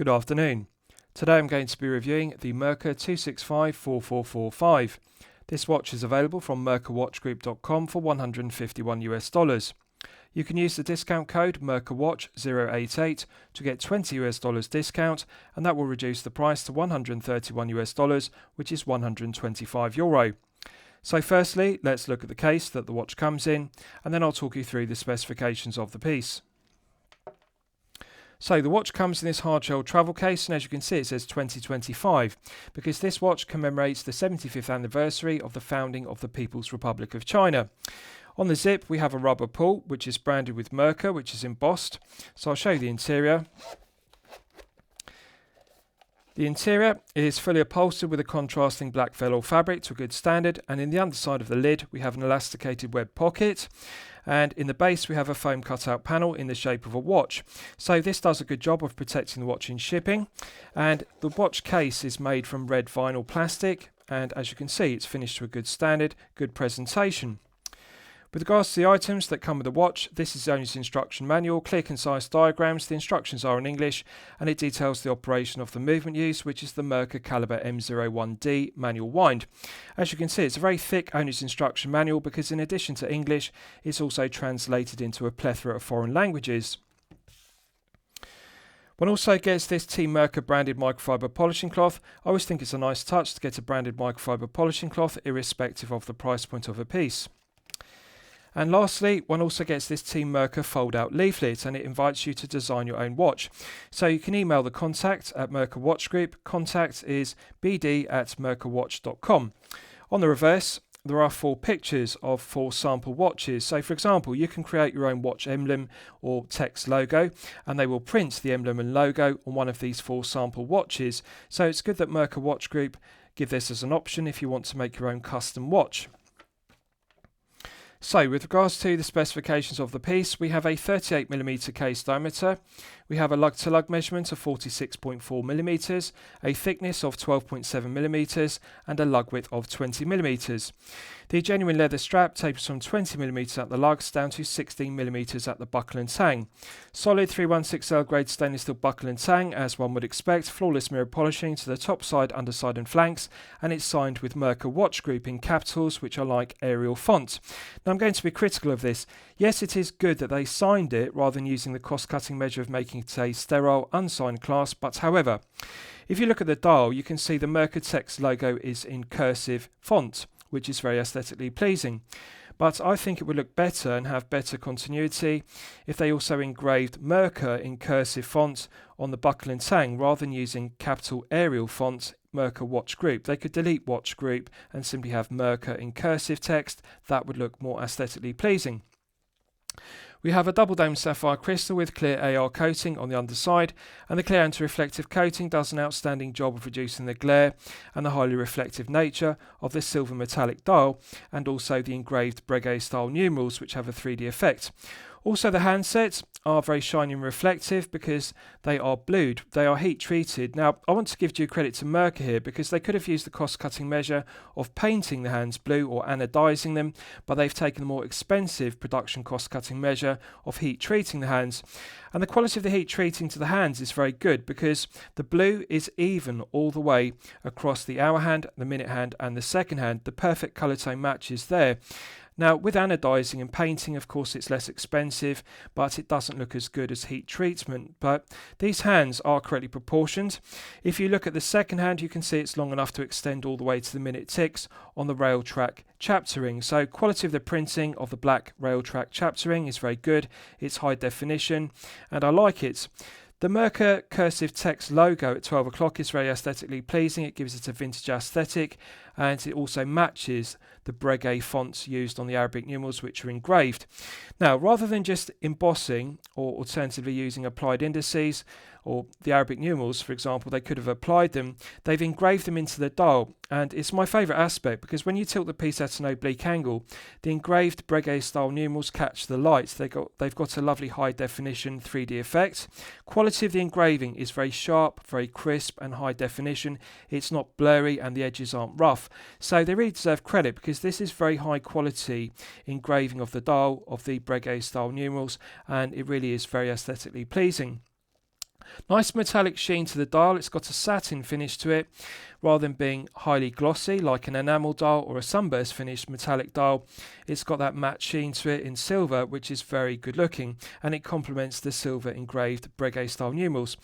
Good afternoon. Today I'm going to be reviewing the Merkur 265-4445. This watch is available from merkurwatchgroup.com for $151. You can use the discount code MERKURWATCH088 to get $20 discount, and that will reduce the price to $131, which is €125. So firstly, let's look at the case that the watch comes in, and then I'll talk you through the specifications of the piece. So the watch comes in this hard-shell travel case, and as you can see it says 2025 because this watch commemorates the 75th anniversary of the founding of the People's Republic of China. On the zip we have a rubber pull which is branded with Merkur, which is embossed. So I'll show you the interior. The interior is fully upholstered with a contrasting black velour fabric to a good standard, and in the underside of the lid we have an elasticated web pocket, and in the base we have a foam cutout panel in the shape of a watch. So this does a good job of protecting the watch in shipping, and the watch case is made from red vinyl plastic, and as you can see it's finished to a good standard, good presentation. With regards to the items that come with the watch, this is the owner's instruction manual, clear concise diagrams. The instructions are in English and it details the operation of the movement used, which is the Merkur caliber M01D manual wind. As you can see, it's a very thick owner's instruction manual because in addition to English, it's also translated into a plethora of foreign languages. One also gets this Team Merkur branded microfiber polishing cloth. I always think it's a nice touch to get a branded microfiber polishing cloth irrespective of the price point of a piece. And lastly, one also gets this Team Merkur fold-out leaflet, and it invites you to design your own watch. So you can email the contact at Merkur Watch Group. Contact is bd@merkurwatch.com. On the reverse, there are 4 pictures of 4 sample watches. So for example, you can create your own watch emblem or text logo, and they will print the emblem and logo on one of these 4 sample watches. So it's good that Merkur Watch Group give this as an option if you want to make your own custom watch. So with regards to the specifications of the piece, we have a 38mm case diameter, we have a lug-to-lug measurement of 46.4mm, a thickness of 12.7mm and a lug width of 20mm. The genuine leather strap tapers from 20mm at the lugs down to 16mm at the buckle and tang. Solid 316L grade stainless steel buckle and tang, as one would expect, flawless mirror polishing to the top side, underside and flanks, and it's signed with Merkur Watch Group in capitals which are like Arial font. Now I'm going to be critical of this. Yes, it is good that they signed it rather than using the cost-cutting measure of making it a sterile, unsigned class, but however, if you look at the dial, you can see the Merkur text logo is in cursive font, which is very aesthetically pleasing. But I think it would look better and have better continuity if they also engraved Merkur in cursive font on the buckle and tang rather than using capital Arial font Merkur Watch Group. They could delete Watch Group and simply have Merkur in cursive text. That would look more aesthetically pleasing. We have a double dome sapphire crystal with clear AR coating on the underside, and the clear anti-reflective coating does an outstanding job of reducing the glare and the highly reflective nature of the silver metallic dial, and also the engraved Breguet style numerals which have a 3D effect. Also the handsets are very shiny and reflective because they are blued, they are heat treated. Now I want to give due credit to Merkur here because they could have used the cost cutting measure of painting the hands blue or anodizing them, but they've taken the more expensive production cost cutting measure of heat treating the hands. And the quality of the heat treating to the hands is very good because the blue is even all the way across the hour hand, the minute hand and the second hand. The perfect colour tone match is there. Now with anodizing and painting, of course it's less expensive, but it doesn't look as good as heat treatment. But these hands are correctly proportioned. If you look at the second hand, you can see it's long enough to extend all the way to the minute ticks on the rail track chapter ring. So quality of the printing of the black rail track chapter ring is very good. It's high definition and I like it. The Merkur cursive text logo at 12 o'clock is very aesthetically pleasing. It gives it a vintage aesthetic and it also matches the Breguet fonts used on the Arabic numerals which are engraved. Now, rather than just embossing or alternatively using applied indices or the Arabic numerals, for example, they could have applied them, they've engraved them into the dial, and it's my favourite aspect because when you tilt the piece at an oblique angle, the engraved Breguet style numerals catch the light. They've got a lovely high definition 3D effect. Quality of the engraving is very sharp, very crisp and high definition. It's not blurry and the edges aren't rough. So they really deserve credit because this is very high quality engraving of the dial of the Breguet style numerals, and it really is very aesthetically pleasing. Nice metallic sheen to the dial. It's got a satin finish to it rather than being highly glossy like an enamel dial or a sunburst finished metallic dial. It's got that matte sheen to it in silver, which is very good looking, and it complements the silver engraved Breguet style numerals.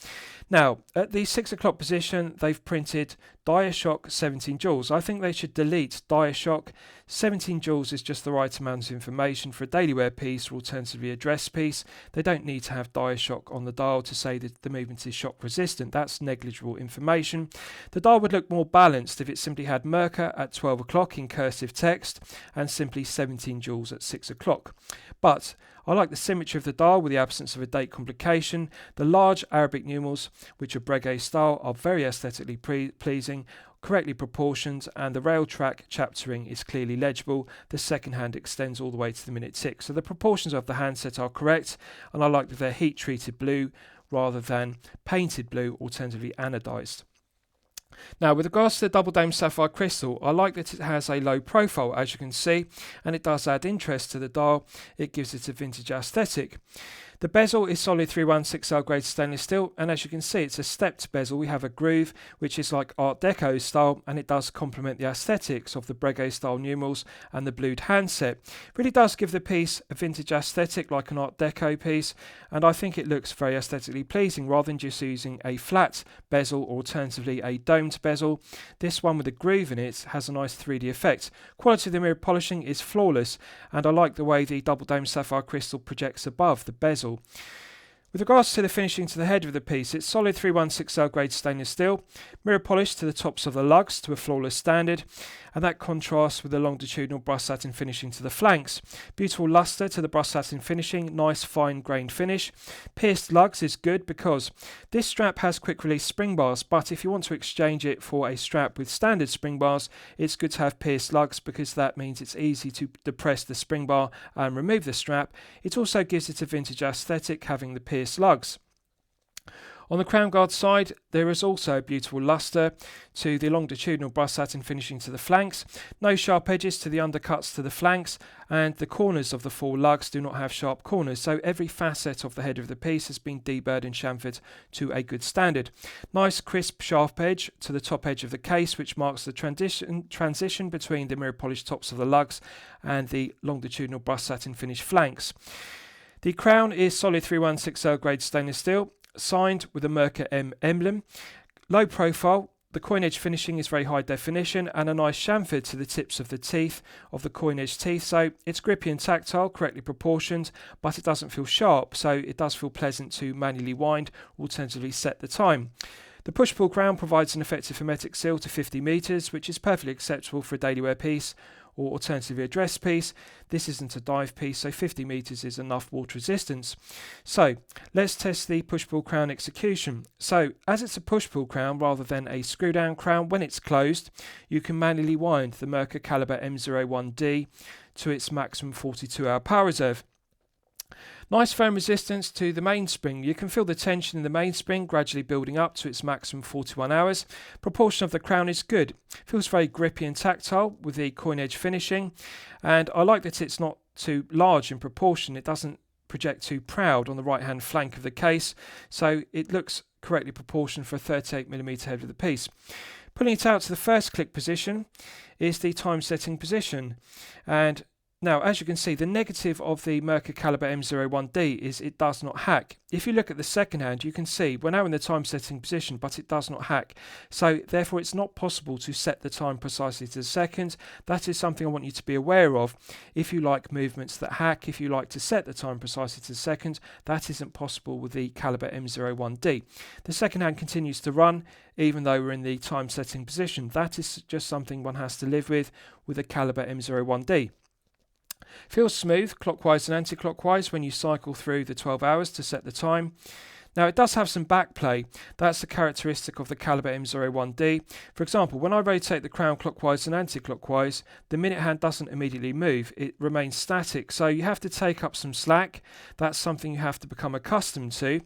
Now, at the 6 o'clock position, they've printed Diashock 17 joules. I think they should delete Diashock. 17 joules is just the right amount of information for a daily wear piece or alternatively a dress piece. They don't need to have Diashock on the dial to say that the movement is shock resistant. That's negligible information. The dial would look more balanced if it simply had Merkur at 12 o'clock in cursive text and simply 17 joules at 6 o'clock. But I like the symmetry of the dial with the absence of a date complication. The large Arabic numerals, which are Breguet style, are very aesthetically pleasing, correctly proportioned, and the rail track chaptering is clearly legible. The second hand extends all the way to the minute tick. So the proportions of the handset are correct, and I like that they're heat treated blue rather than painted blue, alternatively anodized. Now, with regards to the double dome sapphire crystal, I like that it has a low profile, as you can see, and it does add interest to the dial. It gives it a vintage aesthetic. The bezel is solid 316L grade stainless steel, and as you can see, it's a stepped bezel. We have a groove, which is like Art Deco style, and it does complement the aesthetics of the Breguet style numerals and the blued handset. It really does give the piece a vintage aesthetic like an Art Deco piece, and I think it looks very aesthetically pleasing rather than just using a flat bezel or alternatively a domed bezel. This one with a groove in it has a nice 3D effect. Quality of the mirror polishing is flawless, and I like the way the double dome sapphire crystal projects above the bezel. With regards to the finishing to the head of the piece, it's solid 316L grade stainless steel, mirror polish to the tops of the lugs to a flawless standard, and that contrasts with the longitudinal brush satin finishing to the flanks. Beautiful luster to the brush satin finishing, nice fine grained finish. Pierced lugs is good because this strap has quick release spring bars, but if you want to exchange it for a strap with standard spring bars, it's good to have pierced lugs because that means it's easy to depress the spring bar and remove the strap. It also gives it a vintage aesthetic having the pierced lugs. On the crown guard side, there is also beautiful luster to the longitudinal brush satin finishing to the flanks, no sharp edges to the undercuts to the flanks, and the corners of the four lugs do not have sharp corners, so every facet of the head of the piece has been deburred and chamfered to a good standard. Nice crisp sharp edge to the top edge of the case, which marks the transition between the mirror polished tops of the lugs and the longitudinal brush satin finish flanks. The crown is solid 316L grade stainless steel, signed with a Merkur M emblem. Low profile, the coin edge finishing is very high definition, and a nice chamfer to the tips of the teeth of the coin edge teeth, so it's grippy and tactile, correctly proportioned, but it doesn't feel sharp, so it does feel pleasant to manually wind, alternatively set the time. The push-pull crown provides an effective hermetic seal to 50 meters, which is perfectly acceptable for a daily wear piece or alternatively a dress piece. This isn't a dive piece, so 50 meters is enough water resistance. So let's test the push-pull crown execution. So as it's a push-pull crown rather than a screw-down crown, when it's closed, you can manually wind the Merkur caliber M01D to its maximum 42-hour power reserve. Nice firm resistance to the mainspring. You can feel the tension in the mainspring gradually building up to its maximum 41 hours. Proportion of the crown is good. Feels very grippy and tactile with the coin edge finishing. And I like that it's not too large in proportion. It doesn't project too proud on the right hand flank of the case. So it looks correctly proportioned for a 38mm head of the piece. Pulling it out to the first click position is the time setting position. And now, as you can see, the negative of the Merkur caliber M01D is it does not hack. If you look at the second hand, you can see we're now in the time setting position, but it does not hack. So therefore, it's not possible to set the time precisely to the second. That is something I want you to be aware of. If you like movements that hack, if you like to set the time precisely to the second, that isn't possible with the caliber M01D. The second hand continues to run, even though we're in the time setting position. That is just something one has to live with a caliber M01D. Feels smooth clockwise and anti-clockwise when you cycle through the 12 hours to set the time. Now it does have some backplay. That's a characteristic of the caliber M01D. For example, when I rotate the crown clockwise and anti-clockwise, the minute hand doesn't immediately move. It remains static. So you have to take up some slack. That's something you have to become accustomed to.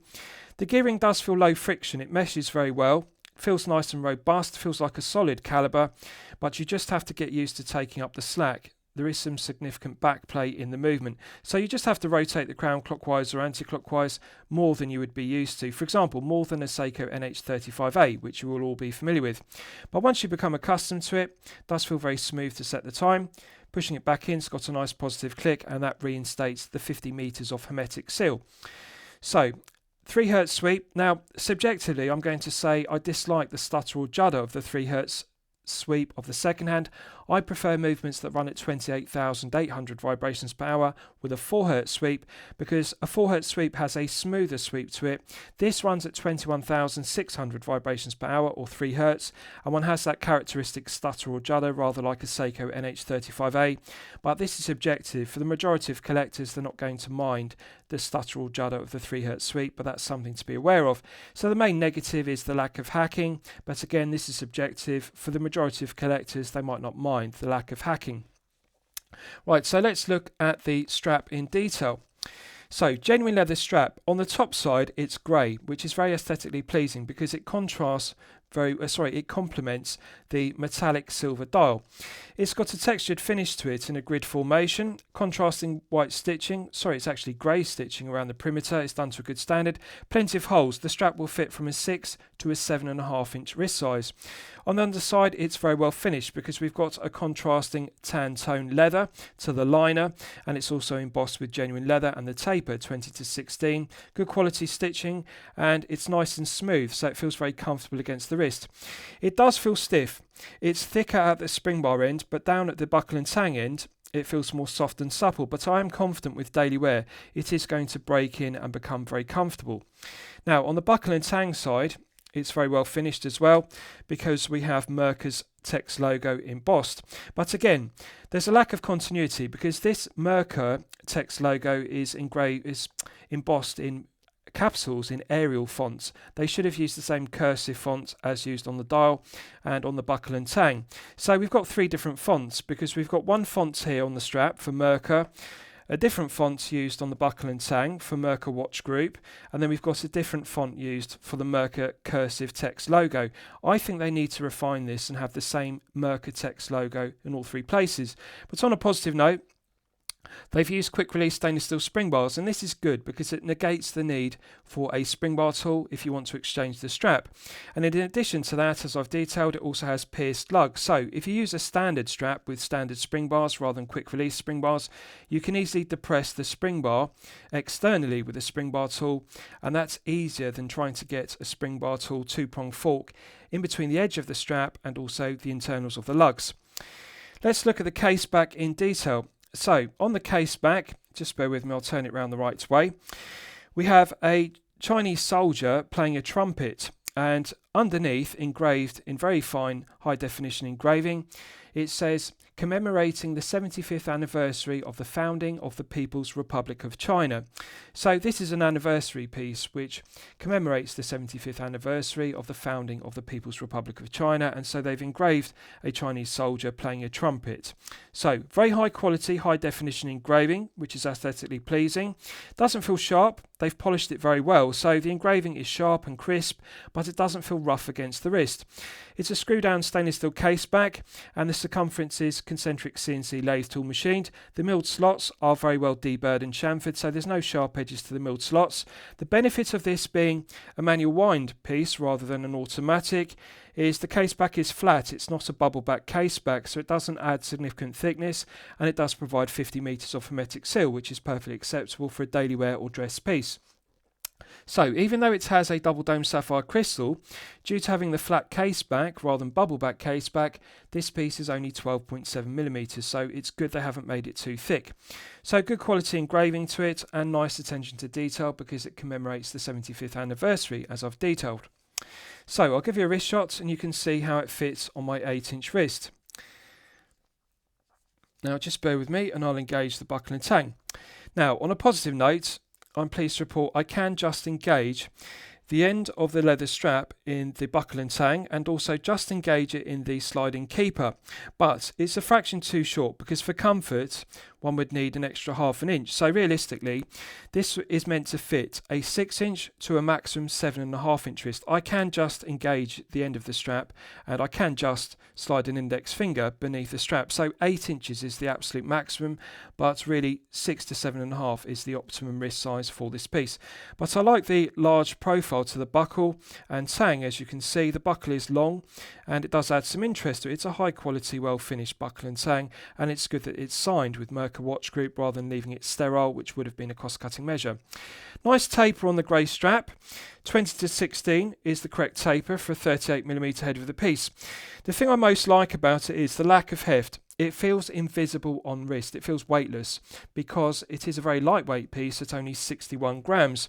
The gearing does feel low friction. It meshes very well. Feels nice and robust. Feels like a solid caliber. But you just have to get used to taking up the slack. there is some significant backplay in the movement. So you just have to rotate the crown clockwise or anti-clockwise more than you would be used to. For example, more than a Seiko NH35A, which you will all be familiar with. But once you become accustomed to it does feel very smooth to set the time. Pushing it back in, it's got a nice positive click, and that reinstates the 50 meters of hermetic seal. So 3 Hz sweep. Now, subjectively, I'm going to say I dislike the stutter or judder of the 3 Hz sweep of the second hand. I prefer movements that run at 28,800 vibrations per hour with a 4 Hz sweep, because a 4 Hz sweep has a smoother sweep to it. This runs at 21,600 vibrations per hour or 3 Hz, and one has that characteristic stutter or judder rather like a Seiko NH35A, but this is subjective. For the majority of collectors, they're not going to mind the stutter or judder of the 3 Hz sweep, but that's something to be aware of. So the main negative is the lack of hacking, but again, this is subjective. For the majority of collectors, they might not mind the lack of hacking. Right, so let's look at the strap in detail. So, genuine leather strap. On the top side, it's grey, which is very aesthetically pleasing because it contrasts it complements the metallic silver dial. It's got a textured finish to it in a grid formation, contrasting white stitching. It's actually grey stitching around the perimeter. It's done to a good standard. Plenty of holes. The strap will fit from a 6 to a 7.5 inch wrist size. On the underside, it's very well finished because we've got a contrasting tan tone leather to the liner, and it's also embossed with genuine leather and the taper 20-16. Good quality stitching, and it's nice and smooth, so it feels very comfortable against the wrist. It does feel stiff. It's thicker at the spring bar end, but down at the buckle and tang end, it feels more soft and supple, but I am confident with daily wear it is going to break in and become very comfortable. Now, on the buckle and tang side, it's very well finished as well because we have Merkur's text logo embossed. But again, there's a lack of continuity because this Merkur text logo is embossed in capitals in Arial fonts. They should have used the same cursive font as used on the dial and on the buckle and tang. So we've got 3 different fonts because we've got one font here on the strap for Merkur, a different font used on the buckle and tang for Merkur Watch Group, and then we've got a different font used for the Merkur cursive text logo. I think they need to refine this and have the same Merkur text logo in all 3 places. But on a positive note, they've used quick release stainless steel spring bars, and this is good because it negates the need for a spring bar tool if you want to exchange the strap. And in addition to that, as I've detailed, it also has pierced lugs. So if you use a standard strap with standard spring bars rather than quick release spring bars, you can easily depress the spring bar externally with a spring bar tool, and that's easier than trying to get a spring bar tool 2-prong fork in between the edge of the strap and also the internals of the lugs. Let's look at the case back in detail. So, on the case back, just bear with me, I'll turn it around the right way. We have a Chinese soldier playing a trumpet, and underneath, engraved in very fine high definition engraving, it says, commemorating the 75th anniversary of the founding of the People's Republic of China. So this is an anniversary piece which commemorates the 75th anniversary of the founding of the People's Republic of China, and so they've engraved a Chinese soldier playing a trumpet. So very high quality, high definition engraving, which is aesthetically pleasing. Doesn't feel sharp. They've polished it very well, so the engraving is sharp and crisp, but it doesn't feel rough against the wrist. It's a screw-down stainless steel case back, and the circumference is concentric CNC lathe tool machined. The milled slots are very well deburred and chamfered, so there's no sharp edges to the milled slots. The benefit of this being a manual wind piece rather than an automatic is the case back is flat. It's not a bubble back case back, so it doesn't add significant thickness, and it does provide 50 meters of hermetic seal, which is perfectly acceptable for a daily wear or dress piece. So even though it has a double dome sapphire crystal, due to having the flat case back rather than bubble back case back, this piece is only 12.7 millimeters, so it's good they haven't made it too thick. So good quality engraving to it and nice attention to detail because it commemorates the 75th anniversary, as I've detailed. So I'll give you a wrist shot and you can see how it fits on my 8-inch wrist. Now just bear with me and I'll engage the buckle and tang. Now on a positive note, I'm pleased to report I can just engage the end of the leather strap in the buckle and tang and also just engage it in the sliding keeper, but it's a fraction too short because for comfort one would need an extra ½ inch. So realistically, this is meant to fit a 6-inch to a maximum 7.5-inch wrist. I can just engage the end of the strap, and I can just slide an index finger beneath the strap. So 8 inches is the absolute maximum, but really 6 to 7.5 is the optimum wrist size for this piece. But I like the large profile to the buckle and tang. As you can see, the buckle is long and it does add some interest to it. It's a high quality, well finished buckle and tang, and it's good that it's signed with Merkur Watch Group rather than leaving it sterile, which would have been a cost-cutting measure. Nice taper on the grey strap. 20 to 16 is the correct taper for a 38mm head of the piece. The thing I most like about it is the lack of heft. It feels invisible on wrist. It feels weightless because it is a very lightweight piece at only 61 grams.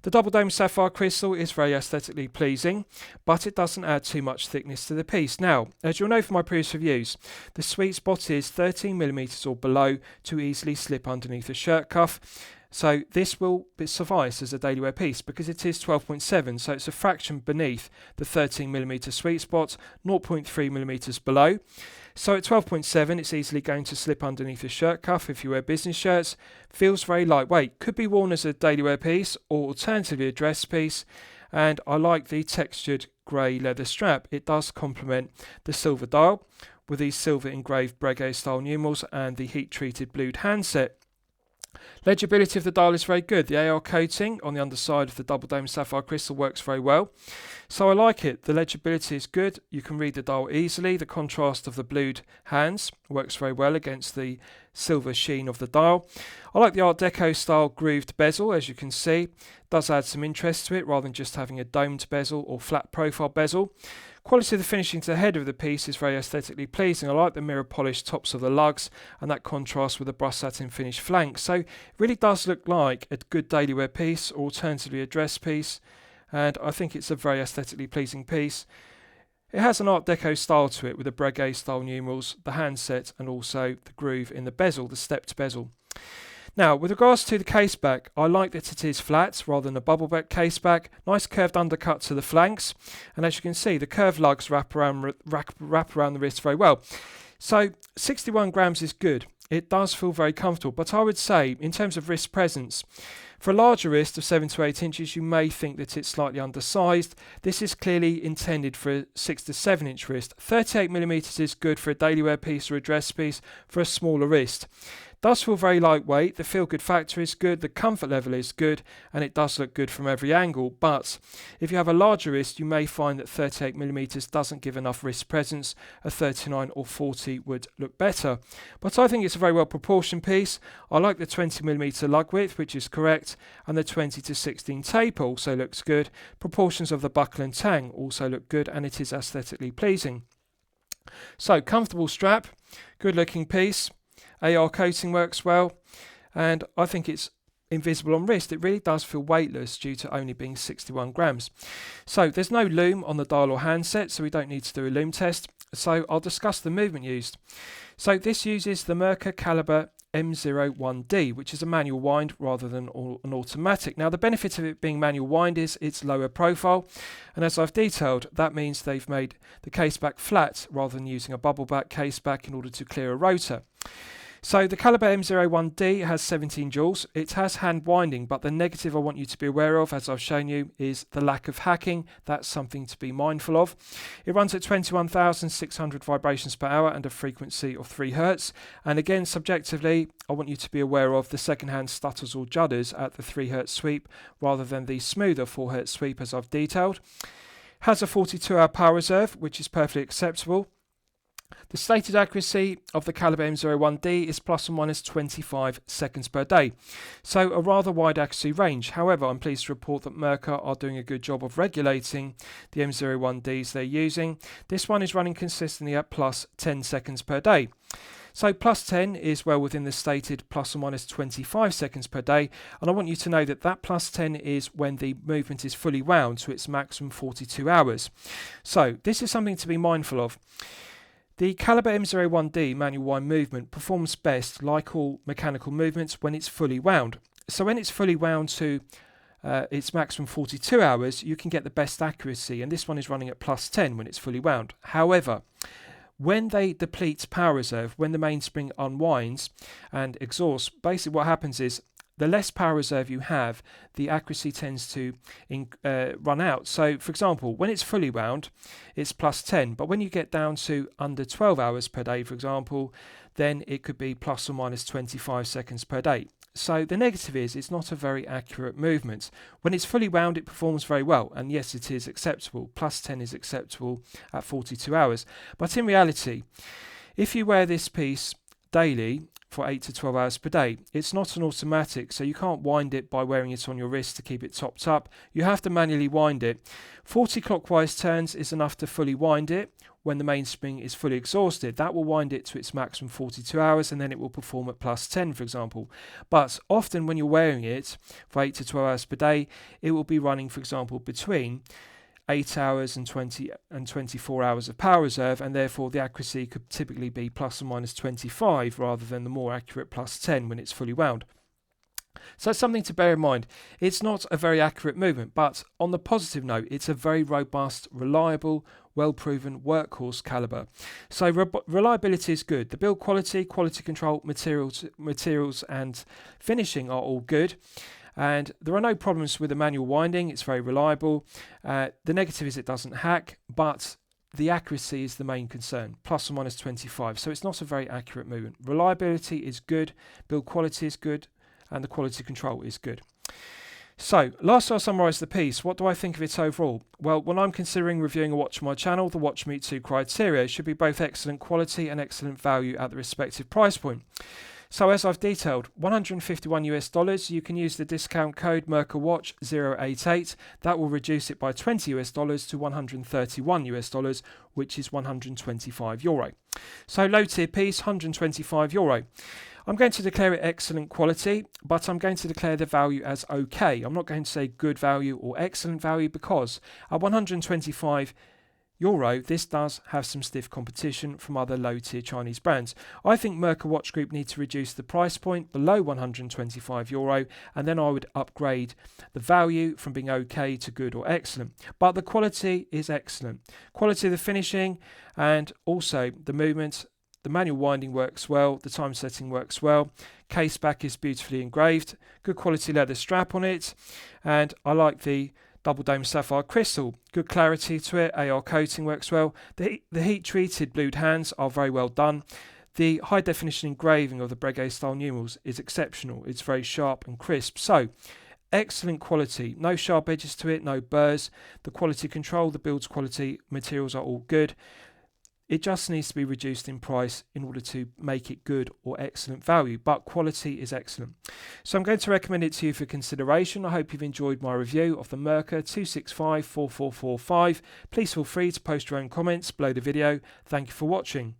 The double dome sapphire crystal is very aesthetically pleasing, but it doesn't add too much thickness to the piece. Now, as you'll know from my previous reviews, the sweet spot is 13mm or below to easily slip underneath a shirt cuff. So this will suffice as a daily wear piece because it is 12.7, so it's a fraction beneath the 13mm sweet spot, 0.3mm below. So at 12.7, it's easily going to slip underneath a shirt cuff if you wear business shirts. Feels very lightweight. Could be worn as a daily wear piece or alternatively a dress piece. And I like the textured grey leather strap. It does complement the silver dial with these silver engraved Breguet style numerals and the heat treated blued handset. Legibility of the dial is very good. The AR coating on the underside of the double dome sapphire crystal works very well. So I like it. The legibility is good. You can read the dial easily. The contrast of the blued hands works very well against the silver sheen of the dial. I like the Art Deco style grooved bezel, as you can see. It does add some interest to it rather than just having a domed bezel or flat profile bezel. Quality of the finishing to the head of the piece is very aesthetically pleasing. I like the mirror polished tops of the lugs and that contrast with the brushed satin finished flanks. So it really does look like a good daily wear piece or alternatively a dress piece, and I think it's a very aesthetically pleasing piece. It has an Art Deco style to it with the Breguet style numerals, the handset and also the groove in the bezel, the stepped bezel. Now, with regards to the case back, I like that it is flat rather than a bubble back case back. Nice curved undercut to the flanks, and as you can see, the curved lugs wrap around the wrist very well. So 61 grams is good. It does feel very comfortable, but I would say in terms of wrist presence, for a larger wrist of 7 to 8 inches, you may think that it's slightly undersized. This is clearly intended for a 6 to 7 inch wrist. 38mm is good for a daily wear piece or a dress piece for a smaller wrist. Does feel very lightweight. The feel good factor is good, the comfort level is good, and it does look good from every angle. But if you have a larger wrist, you may find that 38mm doesn't give enough wrist presence. A 39 or 40 would look better. But I think it's a very well proportioned piece. I like the 20mm lug width, which is correct, and the 20 to 16 taper also looks good. Proportions of the buckle and tang also look good, and it is aesthetically pleasing. So comfortable strap, good looking piece. AR coating works well, and I think it's invisible on wrist. It really does feel weightless due to only being 61 grams. So there's no loom on the dial or handset, so we don't need to do a loom test. So I'll discuss the movement used. So this uses the Merkur caliber M01D, which is a manual wind rather than an automatic. Now the benefit of it being manual wind is its lower profile, and as I've detailed, that means they've made the case back flat rather than using a bubble back case back in order to clear a rotor. So the caliber M01D has 17 joules. It has hand winding, but the negative I want you to be aware of, as I've shown you, is the lack of hacking. That's something to be mindful of. It runs at 21,600 vibrations per hour and a frequency of 3 Hz. And again, subjectively, I want you to be aware of the second-hand stutters or judders at the 3 Hz sweep rather than the smoother 4 Hz sweep as I've detailed. Has a 42-hour power reserve, which is perfectly acceptable. The stated accuracy of the caliber M01D is plus or minus 25 seconds per day, so a rather wide accuracy range. However, I'm pleased to report that Merkur are doing a good job of regulating the M01Ds they're using. This one is running consistently at plus 10 seconds per day. So plus 10 is well within the stated plus or minus 25 seconds per day, and I want you to know that that plus 10 is when the movement is fully wound to its maximum 42 hours. So this is something to be mindful of. The caliber M01D manual wind movement performs best, like all mechanical movements, when it's fully wound. So when it's fully wound to its maximum 42 hours, you can get the best accuracy, and this one is running at plus 10 when it's fully wound. However, When they deplete power reserve, when the mainspring unwinds and exhausts, basically what happens is the less power reserve you have, the accuracy tends to run out. So, for example, when it's fully wound, it's plus 10. But when you get down to under 12 hours per day, for example, then it could be plus or minus 25 seconds per day. So the negative is it's not a very accurate movement. When it's fully wound, it performs very well. And yes, it is acceptable. Plus 10 is acceptable at 42 hours. But in reality, if you wear this piece daily for 8 to 12 hours per day, it's not an automatic, so you can't wind it by wearing it on your wrist to keep it topped up. You have to manually wind it. 40 clockwise turns is enough to fully wind it. When the mainspring is fully exhausted, that will wind it to its maximum 42 hours, and then it will perform at plus 10, for example. But often when you're wearing it for 8 to 12 hours per day, it will be running, for example, between 8 hours and 20 and 24 hours of power reserve, and therefore the accuracy could typically be plus or minus 25 rather than the more accurate plus 10 when it's fully wound. So it's something to bear in mind. It's not a very accurate movement, but on the positive note, it's a very robust, reliable, well-proven workhorse caliber. So reliability is good. The build quality, quality control, materials and finishing are all good. And there are no problems with the manual winding. It's very reliable. The negative is it doesn't hack, but the accuracy is the main concern, plus or minus 25. So it's not a very accurate movement. Reliability is good, build quality is good, and the quality control is good. So, last I'll summarise the piece. What do I think of it overall? Well, when I'm considering reviewing a watch on my channel, the watch meets two criteria. It should be both excellent quality and excellent value at the respective price point. So as I've detailed, $151 US, you can use the discount code Merkur Watch 088. That will reduce it by $20 US to $131 US, which is €125. So low tier piece, €125. I'm going to declare it excellent quality, but I'm going to declare the value as okay. I'm not going to say good value or excellent value because at €125, this does have some stiff competition from other low-tier Chinese brands. I think Merkur Watch Group need to reduce the price point below €125, and then I would upgrade the value from being okay to good or excellent. But the quality is excellent. Quality of the finishing and also the movement. The manual winding works well, the time setting works well, case back is beautifully engraved, good quality leather strap on it, and I like the double dome sapphire crystal, good clarity to it, AR coating works well, the heat treated blued hands are very well done, the high definition engraving of the Breguet style numerals is exceptional, it's very sharp and crisp, so excellent quality, no sharp edges to it, no burrs, the quality control, the build's quality, materials are all good. It just needs to be reduced in price in order to make it good or excellent value, but quality is excellent. So I'm going to recommend it to you for consideration. I hope you've enjoyed my review of the Merkur 265-4445. Please feel free to post your own comments below the video. Thank you for watching.